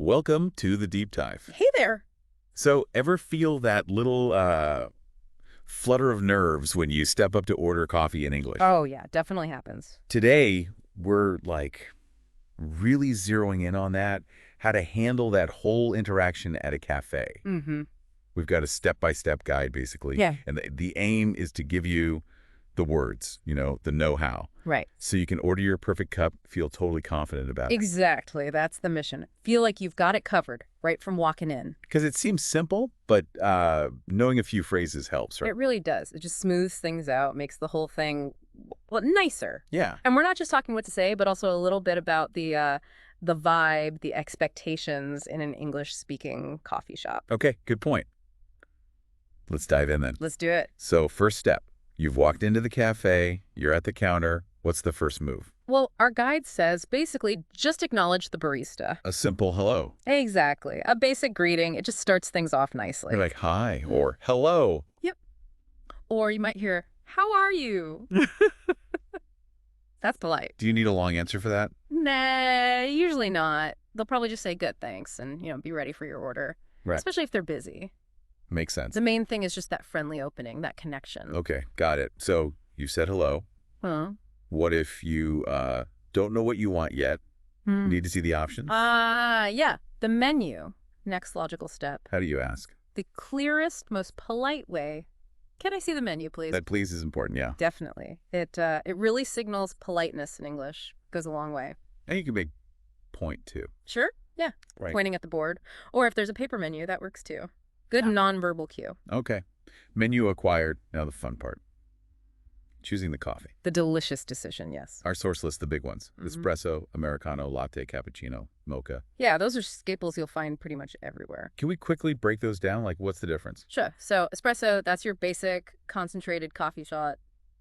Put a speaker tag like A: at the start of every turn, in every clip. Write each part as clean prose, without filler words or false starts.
A: Welcome to the deep dive.
B: Hey there.
A: So, ever feel that little flutter of nerves when you step up to order coffee in English?
B: Oh, yeah, definitely happens.
A: Today, we're really zeroing in on that, how to handle that whole interaction at a cafe.
B: Mm-hmm.
A: We've got a step-by-step guide, basically.
B: Yeah.
A: And the aim is to give you the words, the know-how.
B: Right.
A: So you can order your perfect cup, feel totally confident about it.
B: Exactly. That's the mission. Feel like you've got it covered right from walking in.
A: Because it seems simple, but knowing a few phrases helps, right?
B: It really does. It just smooths things out, makes the whole thing, well, nicer.
A: Yeah.
B: And we're not just talking what to say, but also a little bit about the vibe, the expectations in an English-speaking coffee shop.
A: Okay, good point. Let's dive in then.
B: Let's do it.
A: So first step, you've walked into the cafe, you're at the counter. What's the first move?
B: Well, our guide says basically just acknowledge the barista.
A: A simple hello.
B: Exactly. A basic greeting. It just starts things off nicely.
A: You're like, hi, or hello.
B: Yep. Or you might hear, how are you? That's polite.
A: Do you need a long answer for that?
B: Nah, usually not. They'll probably just say good thanks and, be ready for your order.
A: Right.
B: Especially if they're busy.
A: Makes sense.
B: The main thing is just that friendly opening, that connection.
A: Okay, got it. So you said hello.
B: Huh?
A: What if you don't know what you want yet? Need to see the options?
B: Yeah. The menu. Next logical step.
A: How do you ask?
B: The clearest, most polite way. Can I see the menu, please?
A: That please is important, yeah.
B: Definitely. It really signals politeness in English. Goes a long way.
A: And you can make point, too.
B: Sure? Yeah.
A: Right.
B: Pointing at the board. Or if there's a paper menu, that works too. Good nonverbal cue.
A: Okay. Menu acquired. Now the fun part. Choosing the coffee.
B: The delicious decision, yes.
A: Our source lists the big ones. Espresso, Americano, latte, cappuccino, mocha.
B: Yeah, those are staples you'll find pretty much everywhere.
A: Can we quickly break those down? What's the difference?
B: Sure. So espresso, that's your basic concentrated coffee shot,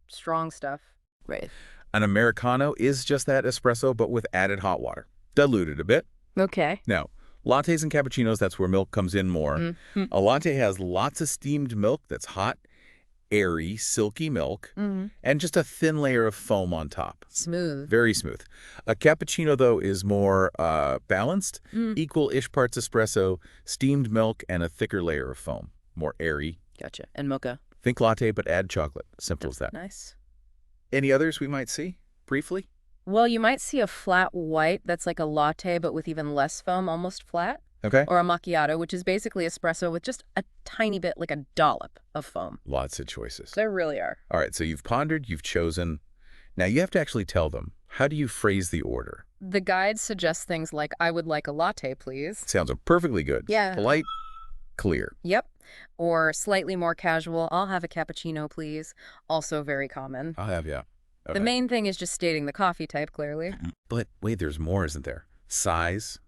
B: strong stuff. Right. An
A: Americano is just that espresso, but with added hot water. Diluted a bit.
B: Okay.
A: Now, lattes and cappuccinos, that's where milk comes in more. A latte has lots of steamed milk that's hot, airy, silky milk, and just a thin layer of foam on top.
B: Smooth.
A: Very smooth. A cappuccino, though, is more balanced, equal-ish parts espresso, steamed milk, and a thicker layer of foam. More airy.
B: Gotcha. And mocha.
A: Think latte, but add chocolate. Simple as that.
B: Nice.
A: Any others we might see, briefly?
B: Well, you might see a flat white that's like a latte, but with even less foam, almost flat.
A: Okay.
B: Or a macchiato, which is basically espresso with just a tiny bit, like a dollop of foam.
A: Lots of choices.
B: There really are.
A: All right, so you've pondered, you've chosen. Now you have to actually tell them. How do you phrase the order?
B: The guide suggests things like, I would like a latte, please.
A: Sounds perfectly good.
B: Yeah.
A: Polite, clear.
B: Yep. Or slightly more casual, I'll have a cappuccino, please. Also very common.
A: I'll have, yeah. Okay.
B: The main thing is just stating the coffee type clearly.
A: But wait, there's more, isn't there? Size,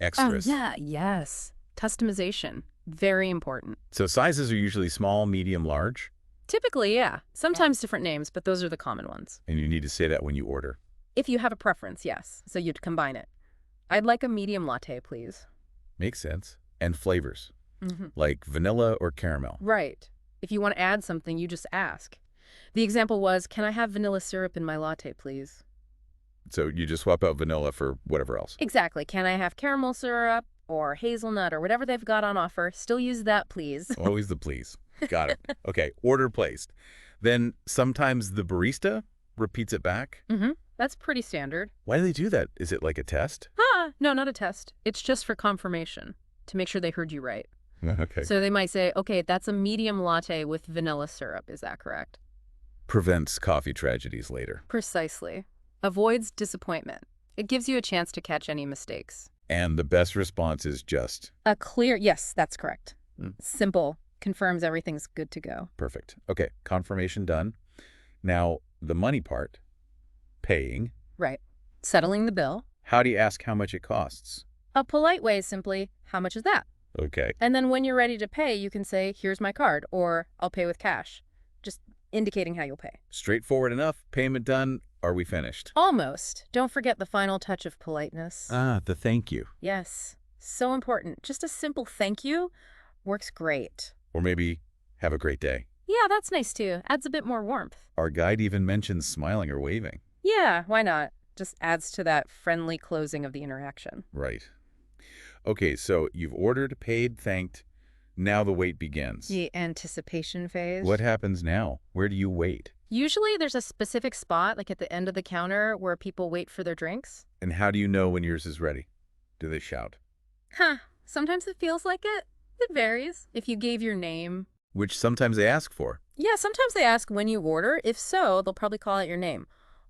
A: extras.
B: Oh, yeah, yes. Customization. Very important.
A: So sizes are usually small, medium, large?
B: Typically, yeah. Sometimes different names, but those are the common ones.
A: And you need to say that when you order.
B: If you have a preference, yes. So you'd combine it. I'd like a medium latte, please.
A: Makes sense. And flavors, like vanilla or caramel.
B: Right. If you want to add something, you just ask. The example was, can I have vanilla syrup in my latte, please?
A: So you just swap out vanilla for whatever else.
B: Exactly. Can I have caramel syrup or hazelnut or whatever they've got on offer? Still use that, please.
A: Always the please. Got it. Okay, order placed. Then sometimes the barista repeats it back.
B: That's pretty standard.
A: Why do they do that? Is it like a test?
B: No, not a test. It's just for confirmation, to make sure they heard you right.
A: Okay.
B: So they might say, okay, that's a medium latte with vanilla syrup. Is that correct?
A: Prevents coffee tragedies later.
B: Precisely. Avoids disappointment. It gives you a chance to catch any mistakes.
A: And the best response is just...
B: A clear, yes, that's correct. Simple. Confirms everything's good to go.
A: Perfect. Okay, confirmation done. Now, the money part, paying.
B: Right. Settling the bill.
A: How do you ask how much it costs?
B: A polite way is simply, how much is that?
A: Okay.
B: And then when you're ready to pay, you can say, here's my card, or I'll pay with cash. Just indicating how you'll pay.
A: Straightforward enough. Payment done. Are we finished?
B: Almost. Don't forget the final touch of politeness.
A: The thank you.
B: Yes. So important. Just a simple thank you works great.
A: Or maybe, have a great day.
B: Yeah, that's nice too. Adds a bit more warmth.
A: Our guide even mentions smiling or waving.
B: Yeah, why not? Just adds to that friendly closing of the interaction.
A: Right. Okay, so you've ordered, paid, thanked. Now the wait begins.
B: The anticipation phase.
A: What happens now? Where do you wait?
B: Usually there's a specific spot, like at the end of the counter, where people wait for their drinks.
A: And how do you know when yours is ready? Do they shout?
B: Huh. Sometimes it feels like it. It varies. If you gave your name.
A: Which sometimes they ask for.
B: Yeah, sometimes they ask when you order. If so, they'll probably call out your name.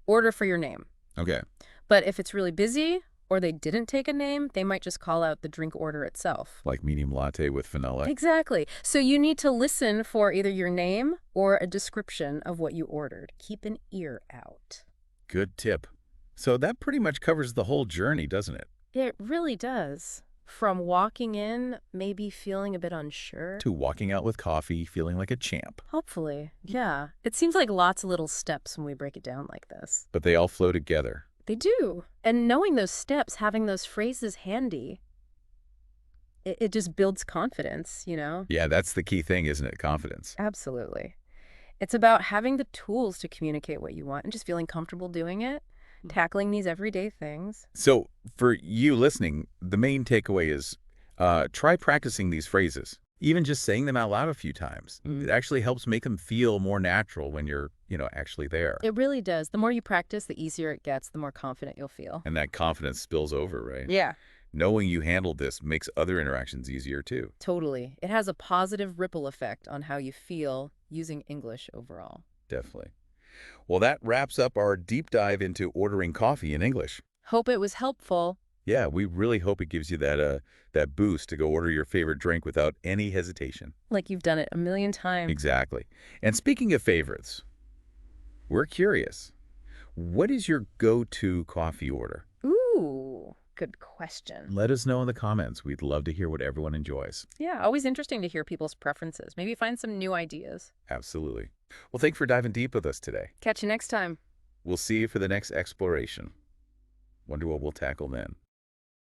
B: Order for your name.
A: Okay.
B: But if it's really busy or they didn't take a name, they might just call out the drink order itself.
A: Like medium latte with vanilla.
B: Exactly. So you need to listen for either your name or a description of what you ordered. Keep an ear out.
A: Good tip. So that pretty much covers the whole journey, doesn't it?
B: It really does. From walking in, maybe feeling a bit unsure.
A: To walking out with coffee, feeling like a champ.
B: Hopefully. Yeah. It seems like lots of little steps when we break it down like this.
A: But they all flow together.
B: They do. And knowing those steps, having those phrases handy, it just builds confidence, you know?
A: Yeah, that's the key thing, isn't it? Confidence.
B: Absolutely. It's about having the tools to communicate what you want and just feeling comfortable doing it, tackling these everyday things.
A: So for you listening, the main takeaway is try practicing these phrases. Even just saying them out loud a few times. It actually helps make them feel more natural when you're, actually there.
B: It really does. The more you practice, the easier it gets, the more confident you'll feel.
A: And that confidence spills over, right?
B: Yeah.
A: Knowing you handled this makes other interactions easier too.
B: Totally. It has a positive ripple effect on how you feel using English overall.
A: Definitely. Well, that wraps up our deep dive into ordering coffee in English.
B: Hope it was helpful.
A: Yeah, we really hope it gives you that boost to go order your favorite drink without any hesitation.
B: Like you've done it a million times.
A: Exactly. And speaking of favorites, we're curious. What is your go-to coffee order?
B: Ooh, good question.
A: Let us know in the comments. We'd love to hear what everyone enjoys.
B: Yeah, always interesting to hear people's preferences. Maybe find some new ideas.
A: Absolutely. Well, thanks for diving deep with us today.
B: Catch you next time.
A: We'll see you for the next exploration. Wonder what we'll tackle then.